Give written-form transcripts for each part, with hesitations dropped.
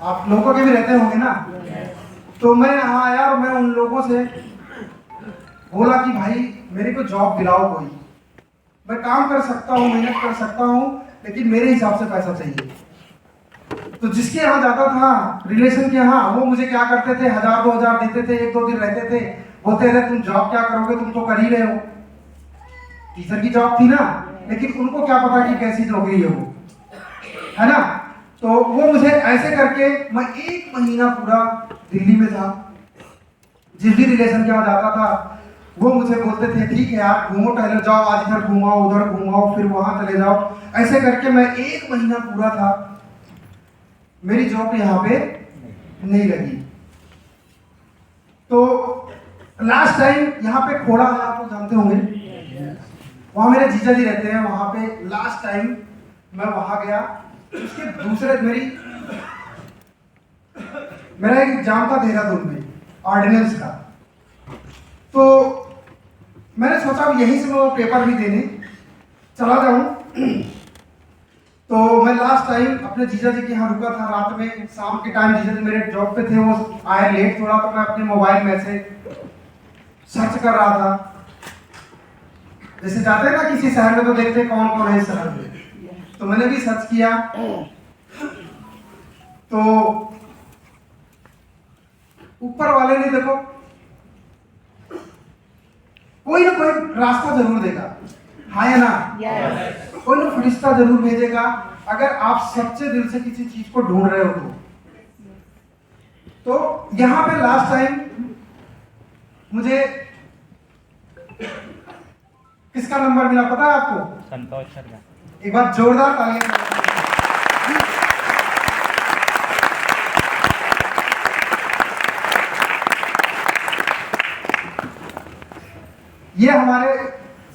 आप लोगों के भी रहते होंगे ना। तो मैं यहाँ आया और मैं उन लोगों से बोला कि भाई मेरे को जॉब दिलाओ कोई, मैं काम कर सकता हूँ, मेहनत कर सकता हूँ, लेकिन मेरे हिसाब से पैसा चाहिए। तो जिसके यहाँ जाता था रिलेशन के यहाँ, वो मुझे क्या करते थे, 1000-2000 देते थे, 1-2 दिन रहते थे, बोलते थे तुम जॉब क्या करोगे, तुम तो कर ही रहे हो। टीचर की जॉब थी ना, लेकिन उनको क्या पता कि कैसी नौकरी है वो, है ना। तो वो मुझे ऐसे करके, मैं 1 महीना पूरा दिल्ली में था। जिस भी रिलेशन के यहाँ जाता था वो मुझे बोलते थे ठीक है यार घूमो टहलो, जाओ आज इधर घूमाओ उधर घूमाओ, फिर वहां चले जाओ। ऐसे करके मैं 1 महीना पूरा था, मेरी जॉब यहाँ पे नहीं लगी। तो लास्ट टाइम यहाँ पे खोड़ा है, आप लोग जानते होंगे, वहां मेरे जीजा जी रहते हैं, वहां पे लास्ट टाइम मैं वहां गया। उसके दूसरे मेरा एक एग्जाम था देहरादून में ऑर्डिनेंस का। तो मैंने सोचा यहीं से मैं वो पेपर भी देने चला जाऊं। तो मैं लास्ट टाइम अपने जीजा जी के यहाँ रुका था रात में, शाम के टाइम जीजा जी मेरे जॉब पे थे, वो आए लेट थोड़ा, तो मैं अपने मोबाइल में से सर्च कर रहा था। जैसे जाते हैं ना किसी शहर में तो देखते हैं कौन कौन है इस शहर में, तो मैंने भी सर्च किया। तो ऊपर वाले ने देखो कोई ना कोई रास्ता जरूर देगा, हाँ या ना, कोई ना फरिश्ता जरूर भेजेगा अगर आप सच्चे दिल से किसी चीज को ढूंढ रहे हो तो यहां पे लास्ट टाइम मुझे किसका नंबर मिला पता है आपको? संतोष सर का। एक बार जोरदार तालियां। ये हमारे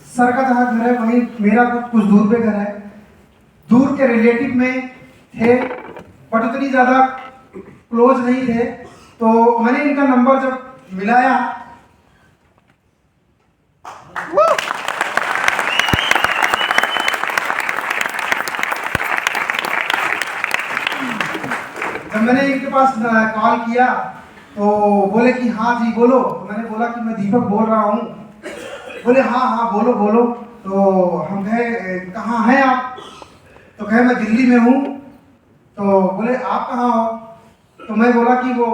सर का जहाँ घर है वहीं मेरा कुछ दूर पे घर है। दूर के रिलेटिव में थे बट उतनी ज्यादा क्लोज नहीं थे। तो मैंने इनका नंबर जब मिलाया, जब मैंने इनके पास कॉल किया तो बोले कि हाँ जी बोलो। तो मैंने बोला कि मैं दीपक बोल रहा हूँ। बोले हाँ हाँ बोलो बोलो। तो हम कहे कहाँ हैं आप? तो कहे मैं दिल्ली में हूँ। तो बोले आप कहाँ हो? तो मैं बोला कि वो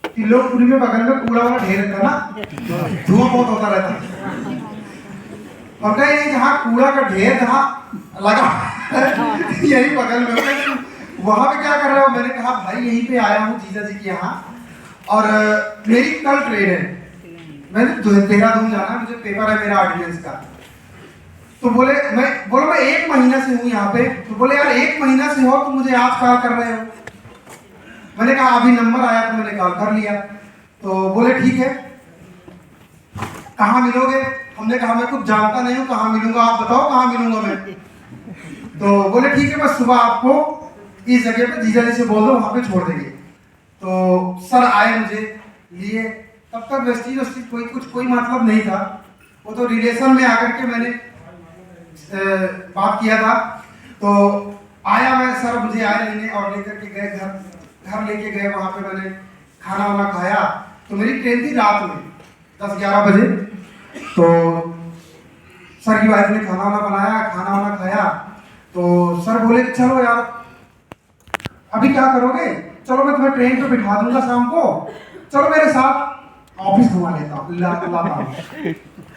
तिलोकपुरी में बगल में कूड़ा वाला ढेर रहता ना, धुआं बहुत होता रहता। और कहे नहीं जहाँ कूड़ा का ढेर जहाँ लगा यही बगल में, वहां पे क्या कर रहे हो? मैंने कहा भाई यहीं पे आया हूँ जीजा जी के यहाँ और मेरी कल ट्रेन है, मैंने देहरादून जाना, मुझे पेपर है मेरा ऑर्डिनेंस का। तो बोले मैं 1 महीना से हूँ यहाँ पे। तो बोले यार 1 महीना से हो तो मुझे आज कॉल कर रहे हो? मैंने कहा अभी नंबर आया तो मैंने कॉल कर लिया। तो बोले ठीक है कहाँ मिलोगे? हमने कहा मैं कुछ जानता नहीं हूँ, कहाँ मिलूंगा आप बताओ कहाँ मिलूंगा मैं। तो बोले ठीक है बस सुबह आपको इस जगह पे जीजा जी से बोल दो वहां पे छोड़ देंगे। तो सर आए मुझे लिए, तब तक वेस्टीज कोई मतलब नहीं था। वो तो रिलेशन में आकर के मैंने बात किया था। तो आया मैं, सर मुझे आए लेने और लेकर के गए घर लेके गए। वहां पे मैंने खाना वाना खाया। तो मेरी ट्रेन थी रात में 10-11 बजे। तो सर की वाइफ ने खाना वाना बनाया, खाना वाना खाया। तो सर बोले चलो यार अभी क्या करोगे, चलो मैं तुम्हें ट्रेन पे बिठा दूंगा शाम को, चलो मेरे साथ ऑफिस घुमा लेता हूँ।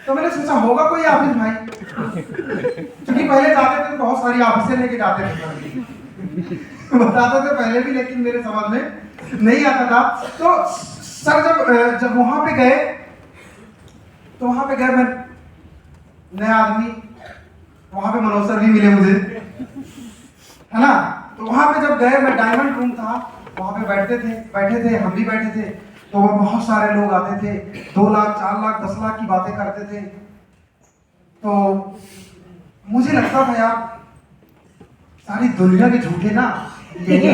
तो मैंने सोचा होगा कोई ऑफिस भाई, क्योंकि पहले जाते थे बहुत सारी ऑफिसें लेके जाते थे बताते थे पहले भी, लेकिन मेरे समझ में नहीं आता था। तो सर जब वहां पे गए तो वहां पे गए मैं नया आदमी, वहां पे मनोज सर भी मिले मुझे, है ना। तो वहां पे जब गए, मैं डायमंड रूम था वहां पे बैठे थे हम भी बैठे थे। तो वह बहुत सारे लोग आते थे, 2 लाख 4 लाख 10 लाख की बातें करते थे। तो मुझे लगता था यार सारी दुनिया के झूठे ना यही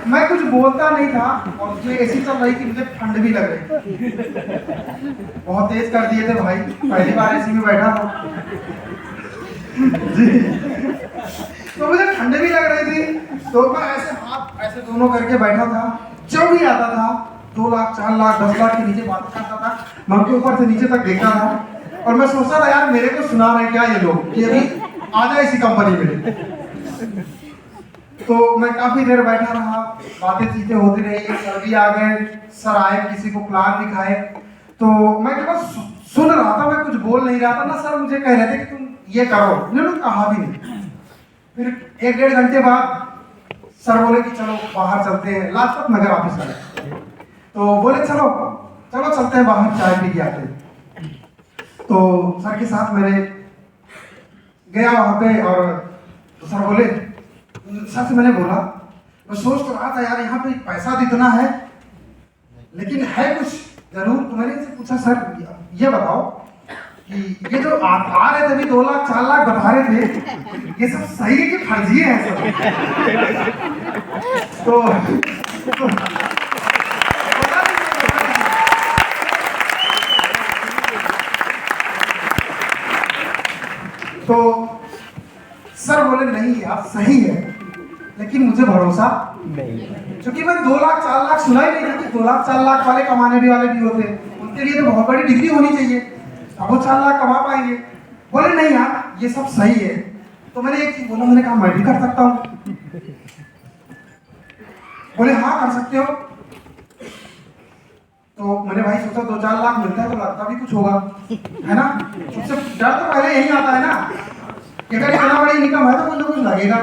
मैं कुछ बोलता नहीं था और उसमें ऐसी चल रही कि मुझे ठंड भी लग रही थी। बहुत तेज कर दिए थे भाई, पहली बार एसी में बैठा था जी। तो मुझे ठंड भी लग रही थी, तो मैं ऐसे हाथ ऐसे दोनों करके बैठा था। जब भी आता था 2 लाख 4 लाख 10 लाख के नीचे बात करता था, मैं उनके ऊपर से नीचे तक देखता था और मैं सोचता था यार मेरे को सुना रहे क्या ये लोग कि अभी आ जाए इसी कंपनी में। तो मैं काफी देर बैठा रहा, बातें चीजें होती रही। सर भी आ गए, सर आए, किसी को प्लान दिखाए, तो मैं केवल सुन रहा था, मैं कुछ बोल नहीं रहा था ना। सर मुझे कह रहे थे कि तुम ये करो, उन्होंने कहा भी नहीं। फिर 1-1.5 घंटे बाद सर बोले कि चलो बाहर चलते हैं, लाजपत नगर ऑफिस में। तो बोले चलो चलो चलते हैं बाहर, चाय पी के आते हैं। तो सर के साथ मैंने गया वहां पे और तो सर बोले, सर से मैंने बोला, मैं सोच तो रहा था यार यहाँ पे पैसा तो इतना है लेकिन है कुछ जरूर। तो मैंने इनसे पूछा सर ये बताओ कि ये जो आ रहे थे अभी 2 लाख 4 लाख बता रहे थे, ये सब सही है कि फर्जी है सब? तो सर बोले नहीं यार सही है, लेकिन मुझे भरोसा नहीं, क्योंकि मैं 2 लाख 4 लाख सुना ही नहीं था कि 2 लाख 4 लाख वाले कमाने भी वाले भी होते हैं। उनके लिए तो बहुत बड़ी डिग्री होनी चाहिए, अब वो 4 लाख कमा पाएंगे। बोले नहीं यार ये सब सही है। तो मैंने एक चीज बोला, मैंने कहा मैं भी कर सकता हूँ। बोले हाँ कर सकते हो। तो मैंने भाई सोचा 2-4 लाख मिलता है तो लगता भी कुछ होगा, है ना। सबसे डर तो पहले यही आता है ना कि अगर इतना बड़ी इनकम है तो कुछ ना कुछ लगेगा।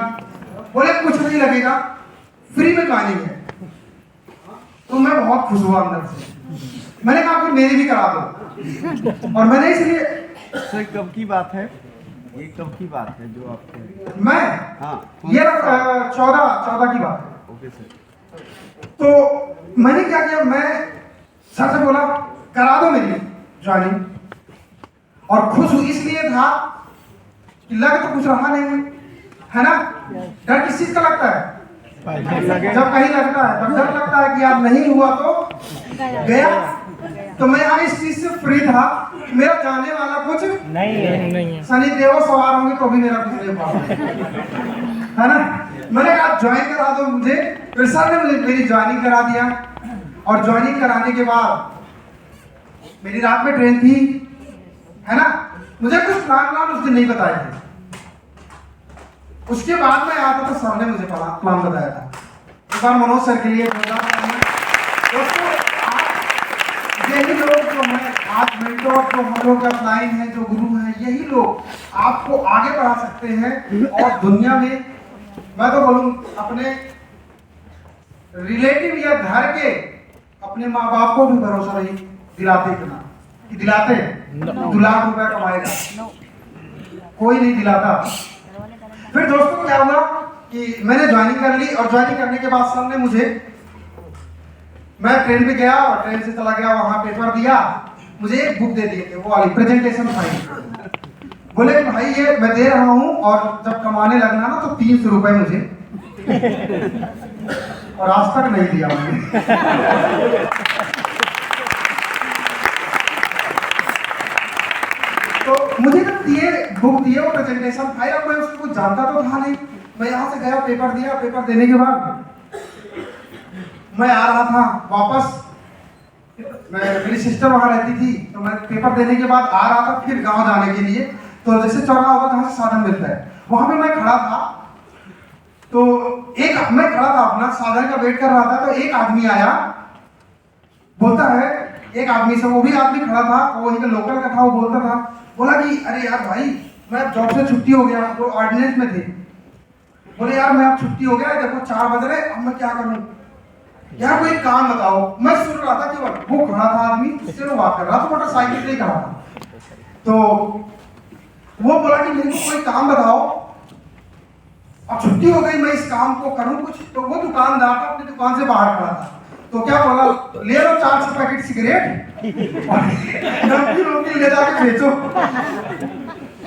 बोले कुछ नहीं लगेगा, फ्री में ज्वाइनिंग है। तो मैं बहुत खुश हुआ अंदर से। मैंने कहा फिर मेरी भी करा दो। और मैंने इसलिए सर कब की बात है ये, कब की बात है जो आपके? मैं हाँ ये 14 की बात है। Okay sir. तो मैंने क्या किया, मैं सर से बोला करा दो मेरी ज्वाइनिंग, और खुश हूँ इसलिए था कि लग तो कुछ रहा नहीं है ना। डर किस चीज का लगता है? जब कहीं लगता है तब डर लगता है कि यार नहीं हुआ तो गया। तो मैं यहाँ इस चीज से फ्री था, मेरा जाने वाला कुछ नहीं है। शनि देव सवार होंगे तो भी मेरा कुछ नहीं हुआ, है ना। मैंने कहा ज्वाइन करा दो मुझे, फिर सर ने मुझे मेरी ज्वाइनिंग करा दिया। और ज्वाइनिंग कराने के बाद मेरी रात में ट्रेन थी, है ना। मुझे कुछ प्लान उस दिन नहीं बताए थे। उसके बाद में आता तो सर ने मुझे प्लान बताया था। एक बार मनोज सर के लिए दोस्तों, यही लोग जो है आज मेंटोर जो हम लोग का लाइन है, जो गुरु हैं, यही लोग आपको आगे बढ़ा सकते हैं। और दुनिया में मैं तो बोलूं अपने रिलेटिव या घर के अपने माँ बाप को भी भरोसा नहीं दिलाते, इतना कि दिलाते हैं 2 लाख रुपया कमाएगा, कोई नहीं दिलाता। फिर दोस्तों क्या हुआ कि मैंने ज्वाइनिंग कर ली, और ज्वाइनिंग करने के बाद सर ने मुझे, मैं ट्रेन पे गया और ट्रेन से चला गया, वहां पेपर दिया, मुझे एक बुक दे दिए थे, वो वाली प्रेजेंटेशन फाइल। बोले कि भाई ये मैं दे रहा हूँ और जब कमाने लगना ना तो 300 रुपए मुझे, और आज तक नहीं दिया मुझे। तो मुझे जब दिए बुक दिए वो प्रेजेंटेशन फाइल, अब मैं उसको कुछ जानता तो था नहीं। मैं यहाँ से गया, पेपर दिया, पेपर देने के बाद मैं आ रहा था वापस, मेरी सिस्टर वहां रहती थी, तो मैं पेपर देने के बाद आ रहा था फिर गांव जाने के लिए। तो जैसे चौराहा होगा जहाँ से साधन मिलता है, वहां पे मैं खड़ा था। तो मैं खड़ा था अपना साधन का वेट कर रहा था, तो एक आदमी आया, बोलता है, एक आदमी से, वो भी आदमी खड़ा था, वो वहीं का लोकल का था, वो बोलता था, बोला कि अरे यार भाई मैं जॉब से छुट्टी हो गया, वो ऑर्डिनेंस में थे। बोले यार मैं अब छुट्टी हो गया, देखो 4 बज रहे, अब मैं क्या करूं यार, कोई काम बताओ। मैं सुन रहा था कि वो खड़ा था आदमी, उससे वो बात कर रहा था, मोटरसाइकिल से ही खड़ा था। तो वो बोला कि मेरे को कोई काम बताओ, अब छुट्टी हो गई, मैं इस काम को करूं कुछ। तो वो दुकानदार था, अपनी दुकान से बाहर खड़ा था। तो क्या बोला, ले लो 400 पैकेट सिगरेट और ले जाके बेचो।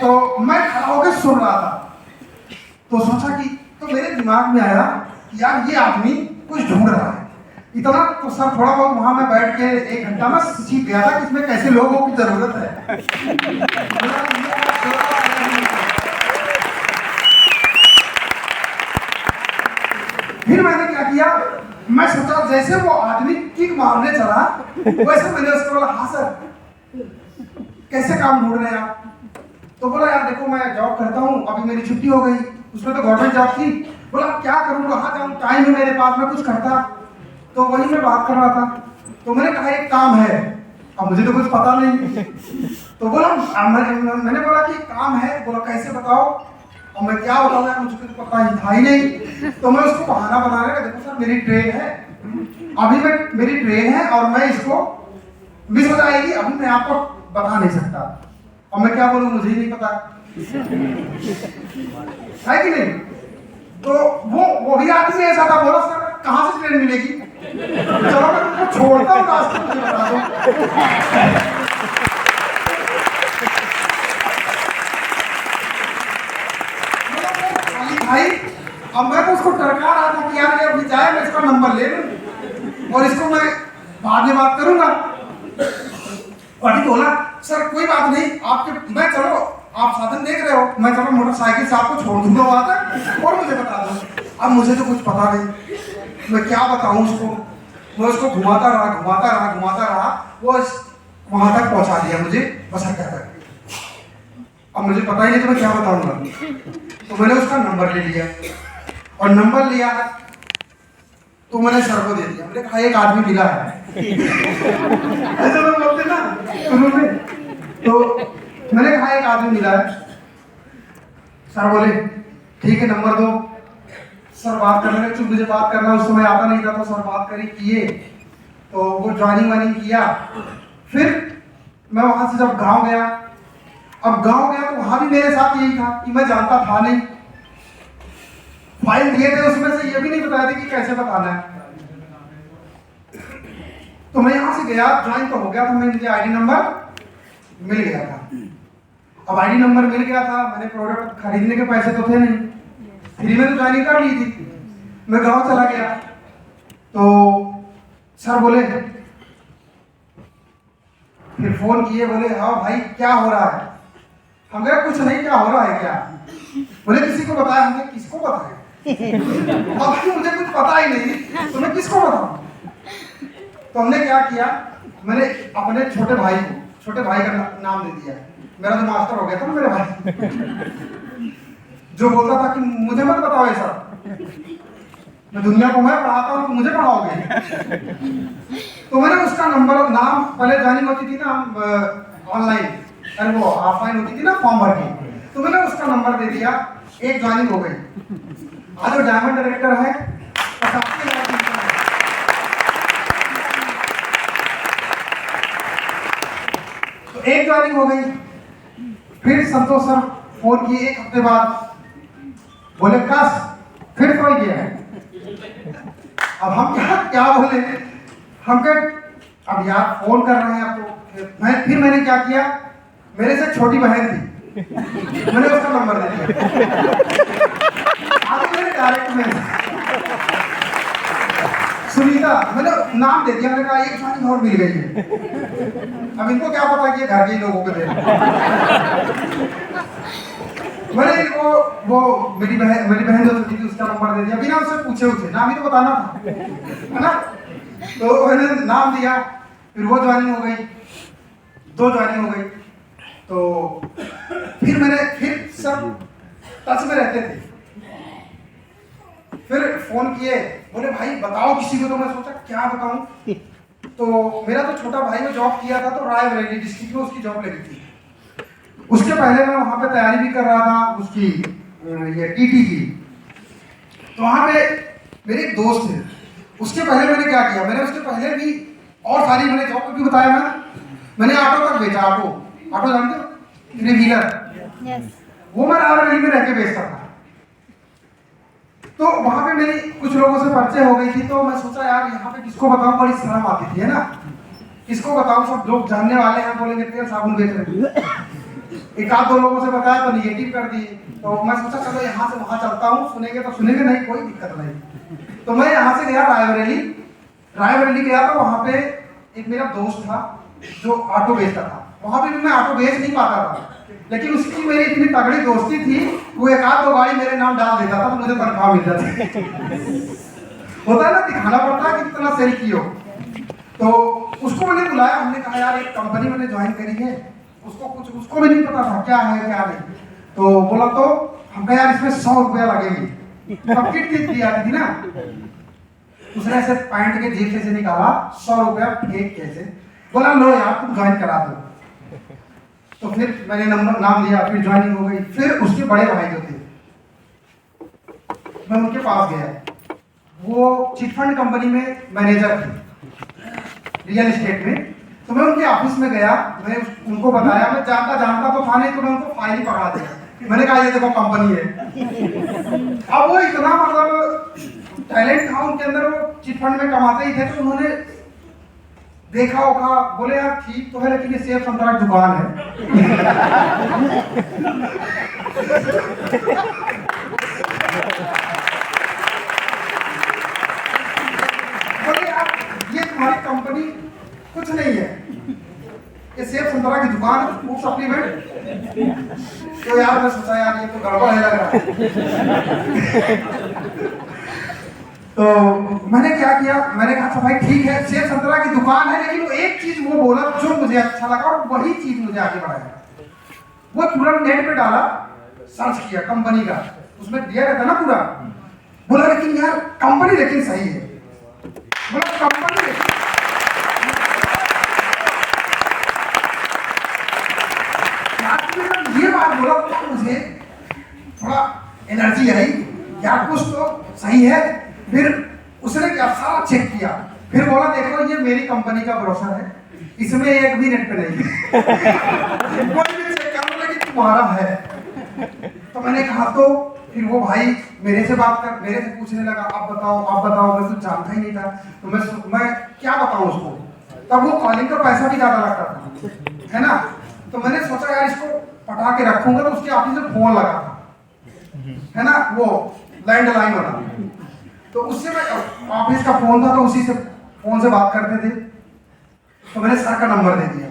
तो मैं खड़ा होकर सुन रहा था। तो सोचा कि, तो मेरे दिमाग में आया यार ये आदमी कुछ ढूंढ रहा है। इतना तो सर थोड़ा बहुत वहां मैं बैठ के 1 घंटा में सीख गया था कि इसमें कैसे लोगों की जरूरत है। फिर मैंने क्या किया, मैं सोचा जैसे वो आदमी किक मारने चला वैसे मैंने उसको बोला, हाँ सर कैसे काम ढूंढ रहे हैं आप? तो बोला यार देखो मैं जॉब करता हूँ, अभी मेरी छुट्टी हो गई, उसमें तो गवर्नमेंट जॉब थी। बोला क्या करूँ, कहाँ जाऊँ, टाइम है मेरे पास, मैं कुछ करता। तो वही मैं बात कर रहा था, तो मैंने कहा एक काम है, अब मुझे तो कुछ पता नहीं। तो बोला मैंने बोला कि काम है। बोला कैसे बताओ? और मैं क्या बताऊँ यार, मुझे तो पता ही था ही नहीं। तो मैं उसको बहाना बना रहा, देखो सर मेरी ट्रेन है, अभी मेरी ट्रेन है और मैं इसको मिस हो जाएगी, अभी मैं आपको बता नहीं सकता। और मैं क्या बोलूँ, मुझे ही नहीं पता है कि नहीं। तो वो भी आदमी ऐसा था, बोला सर कहाँ से ट्रेन मिलेगी? चलो मैं तुमको छोड़ता हूँ, रास्ते मुझे बता दो। भाई अब मैं तो उसको टरका रहा था कि यार ये अभी जाए, मैं इसका नंबर ले लूं और इसको मैं बाद में बात करूंगा। और बोला सर कोई बात नहीं, आपके मैं चलो आप साधन देख रहे हो, मैं चलो मोटरसाइकिल से आपको छोड़ दूंगा वहां तक और मुझे बता दो। अब मुझे तो कुछ पता नहीं, मैं क्या बताऊं उसको। मैं उसको घुमाता रहा, वो वहां तक पहुंचा दिया मुझे बसंत तक। अब मुझे पता ही नहीं तो मैं क्या बताऊंगा। तो मैंने उसका नंबर ले लिया और नंबर लिया तो मैंने सर को दे दिया। मैंने कहा एक आदमी मिला है ऐसे लोग बोलते ना शुरू में। तो मैंने कहा एक आदमी मिला है। सर बोले ठीक है नंबर दो। सर बात करने लगे, मुझे बात करना उस समय आता नहीं था, तो सर बात करी किए, तो वो ज्वाइनिंग किया। फिर मैं वहां से जब गांव गया, अब गांव गया तो वहां भी मेरे साथ यही था कि मैं जानता था नहीं। फाइल दिए थे उसमें से ये भी नहीं बताया था कि कैसे बताना है। तो मैं यहां से गया, ज्वाइन तो हो गया था, मुझे आईडी नंबर मिल गया था। अब आईडी नंबर मिल गया था, मैंने प्रोडक्ट खरीदने के पैसे तो थे नहीं, फ्री में तो ज्वाइनिंग कर ली थी। मैं गांव चला गया तो सर बोले, फिर फोन किए, बोले हाँ भाई क्या हो रहा है? हम कहा कुछ नहीं, क्या हो रहा है क्या? बोले किसी को बताया। हमने किसको बताया? अब मुझे कुछ पता ही नहीं तो मैं किसको बताऊं? तो हमने क्या किया, मैंने अपने छोटे भाई का नाम दे दिया। मेरा जो मास्टर हो गया था ना मेरे भाई, जो बोलता था कि मुझे मत बताओ ऐसा, मैं दुनिया को मैं पढ़ाता हूँ तो मुझे पढ़ाओगे। तो मैंने उसका नंबर, नाम, पहले ज्वाइनिंग होती थी ना ऑनलाइन, अरे वो ऑफलाइन होती थी ना फॉर्म भर के, तो मैंने उसका नंबर दे दिया। एक ज्वाइनिंग हो गई। आज वो डायमंड डायरेक्टर है और सबसे तो एक ज्वाइनिंग हो गई। फिर संतोष सर फोन किए 1 हफ्ते बाद, बोले कस फिर कोई गया है। अब हम क्या बोले, हम कह अब यार फोन कर रहे हैं आप तो। मैंने क्या किया, मेरे से छोटी बहन थी, मैंने उसका नंबर दे दिया। आगे मैंने डायरेक्ट में सुनीता, मैंने नाम दे दिया। मैंने कहा एक ज्वाइनिंग और मिल गई है। अब इनको क्या पता कि ये घर के ही लोगों को दे। मैंने वो मेरी बहन जो थी उसका नंबर दे दिया, बिना उससे पूछे उसे, नाम ही तो बताना था, है ना। तो मैंने नाम दिया, फिर वो ज्वाइनिंग हो गई, 2 ज्वाइनिंग हो गई। तो फिर सब टच में रहते थे। फिर फोन किए, बोले भाई बताओ किसी को। तो मैं सोचा क्या बताऊं। तो मेरा तो छोटा भाई में जॉब किया था, तो रायबरेली डिस्ट्रिक्ट में उसकी जॉब लगी थी। उसके पहले मैं वहां पे तैयारी भी कर रहा था उसकी ये टीटी की। तो वहां पे मेरे एक दोस्त थे। उसके पहले मैंने क्या किया, मैंने उसके पहले भी और सारी मैंने जॉब भी बताया ना, मैंने ऑटो तक बेचा। ऑटो जानते हो, 3 व्हीलर, वो मैं रायबरेली में रह के बेचता था। तो वहां पे मेरी कुछ लोगों से परिचय हो गई थी। तो मैं सोचा यार यहाँ पे किसको बताऊं, बड़ी शर्म आती थी, है ना, किसको बताऊं, सब लोग जानने वाले हैं, बोलेंगे तेल साबुन बेच रहे। 1-2 लोगों से बताया तो निगेटिव कर दिए। तो मैं सोचा चलो यहाँ से वहां चलता हूँ, सुनेंगे तो सुनेंगे, नहीं कोई दिक्कत नहीं। तो मैं यहाँ से गया रायबरेली गया तो वहाँ पे एक मेरा दोस्त था जो ऑटो बेचता था। वहाँ पे भी मैं ऑटो बेच नहीं पाता था, लेकिन उसकी मेरी इतनी तगड़ी दोस्ती थी, वो एक आध दो गाड़ी मेरे नाम डाल देता था तो मुझे तनख्वाह मिल जाती। होता है ना, दिखाना पड़ता है कि कितना सेल किए हो। तो उसको मैंने बुलाया, हमने कहा यार एक कंपनी मैंने ज्वाइन करी है, उसको भी नहीं पता था क्या है क्या नहीं। तो बोला तो हम कहा यार इसमें 100 रुपया लगेगी। तब किट दी आती थी ना, उसने ऐसे पैंट के जेब से निकाला 100 रुपया फेंक कैसे, बोला लो यार तुम ज्वाइन करा दो। तो फिर मैंने नाम लिया, फिर ज्वाइनिंग हो गई। फिर उसके बड़े भाई जो थे, मैं उनके पास गया, वो चिटफंड कंपनी में मैनेजर थे रियल एस्टेट में। तो मैं उनके ऑफिस में गया, मैं उनको बताया, मैं जानता तो था नहीं, तो मैं उनको फाइल ही पकड़ा दिया। मैंने कहा ये देखो कंपनी है। अब वो इतना मतलब टैलेंट था उनके अंदर, वो चिटफंड में कमाते ही थे। तो उन्होंने देखा होगा, बोले यार ठीक तो है लेकिन ये सेब संतरा की दुकान है। बोले यार ये तुम्हारी कंपनी कुछ नहीं है, ये सेब संतरा की दुकान है, फूड सप्लीमेंट। तो यार मैं सोचा यार ये तो गड़बड़ है लग रहा है। तो मैंने क्या किया, मैंने कहा भाई ठीक है सेब संतरा की दुकान है, लेकिन वो एक चीज वो बोला जो मुझे अच्छा लगा और वही चीज मुझे आगे बढ़ाया। वो तुरंत नेट पे डाला, सर्च किया कंपनी का, उसमें दिया रहता ना पूरा। बोला लेकिन यार कंपनी लेकिन सही है, बोला कंपनी ये बात बोला तो मुझे थोड़ा एनर्जी आई, यार कुछ तो सही है। फिर उसने क्या सारा चेक किया, फिर बोला देखो ये मेरी कंपनी का ब्रोशर है, इसमें एक भी नेट पे नहीं है। कोई भी चेक कर लो लेकिन तुम्हारा है। तो मैंने कहा, तो फिर वो भाई मेरे से पूछने लगा आप बताओ, मैं कुछ जानता ही नहीं था। तो मैं क्या बताऊं उसको, तब वो कॉलिंग का पैसा भी ज्यादा लगता था, है ना। तो मैंने सोचा यार इसको पटा के रखूंगा, तो उसके ऑफिस में फोन लगा था, है ना, वो लैंडलाइन वाला। तो उससे मैं ऑफिस का फोन था, तो उसी से फोन से बात करते थे। तो मैंने सर का नंबर दे दिया।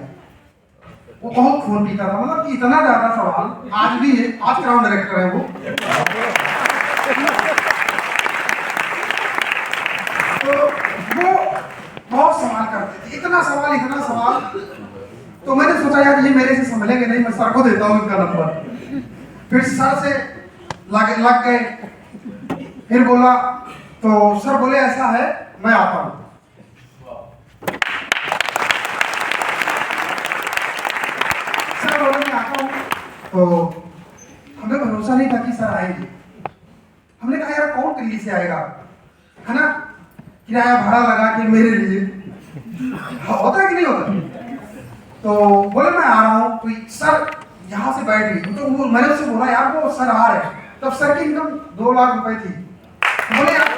वो बहुत खून पीता था, मतलब कि इतना ज्यादा सवाल आज भी है, आज ग्राउंड डायरेक्टर है वो। तो वो बहुत सवाल करते थे, इतना सवाल। तो मैंने सोचा यार ये मेरे से संभलेंगे नहीं, मैं सर को देता हूँ इनका नंबर। फिर सर से लग गए। फिर बोला, तो सर बोले ऐसा है मैं आता हूँ। सर बोले मैं आता हूँ। तो हमें भरोसा नहीं था कि सर आएंगे। हमने कहा यार कौन दिल्ली से आएगा, है ना, किराया भाड़ा लगा के मेरे लिए, होता है कि नहीं होता। तो बोले मैं आ रहा हूँ। तो सर यहाँ से बैठ गई। तो वो मैंने उससे बोला यार वो सर आ रहे हैं। तब सर की इनकम 2 लाख रुपए थी। बोले यार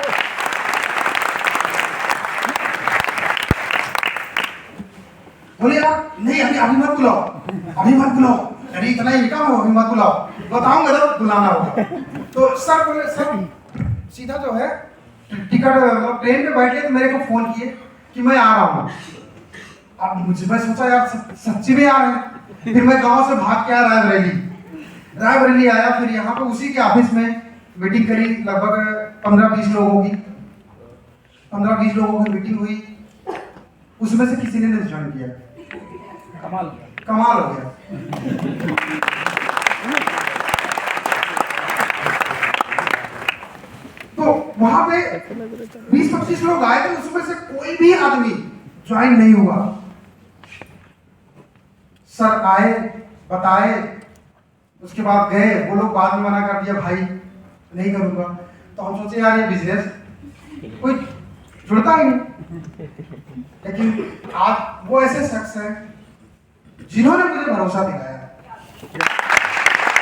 नहीं अभी मत बुलाओ, अरे इतना ही इनकम हो, अभी मत बुलाओ, बताऊंगा जब बुलाना होगा। तो सर बोले सर सीधा जो है टिकट मतलब ट्रेन में बैठे तो मेरे को फोन किए कि मैं आ रहा हूँ। अब मैं सोचा यार सच्ची में आ रहे हैं। फिर मैं गांव से भाग के आया रायबरेली आया। फिर यहाँ पे उसी के ऑफिस में मीटिंग करी, लगभग 15-20 लोगों की मीटिंग हुई। उसमें से किसी ने ज्वाइन किया। कमाल हो गया। तो वहां पे 20-25 लोग आए थे, उसमें से कोई भी आदमी ज्वाइन नहीं हुआ। सर आए, बताए, उसके बाद गए। वो लोग बाद में मना कर दिया, भाई नहीं करूंगा। तो हम सोचे यार ये बिजनेस कोई जुड़ता ही नहीं। लेकिन आज वो ऐसे शख्स हैं जिन्होंने मुझे भरोसा दिलाया।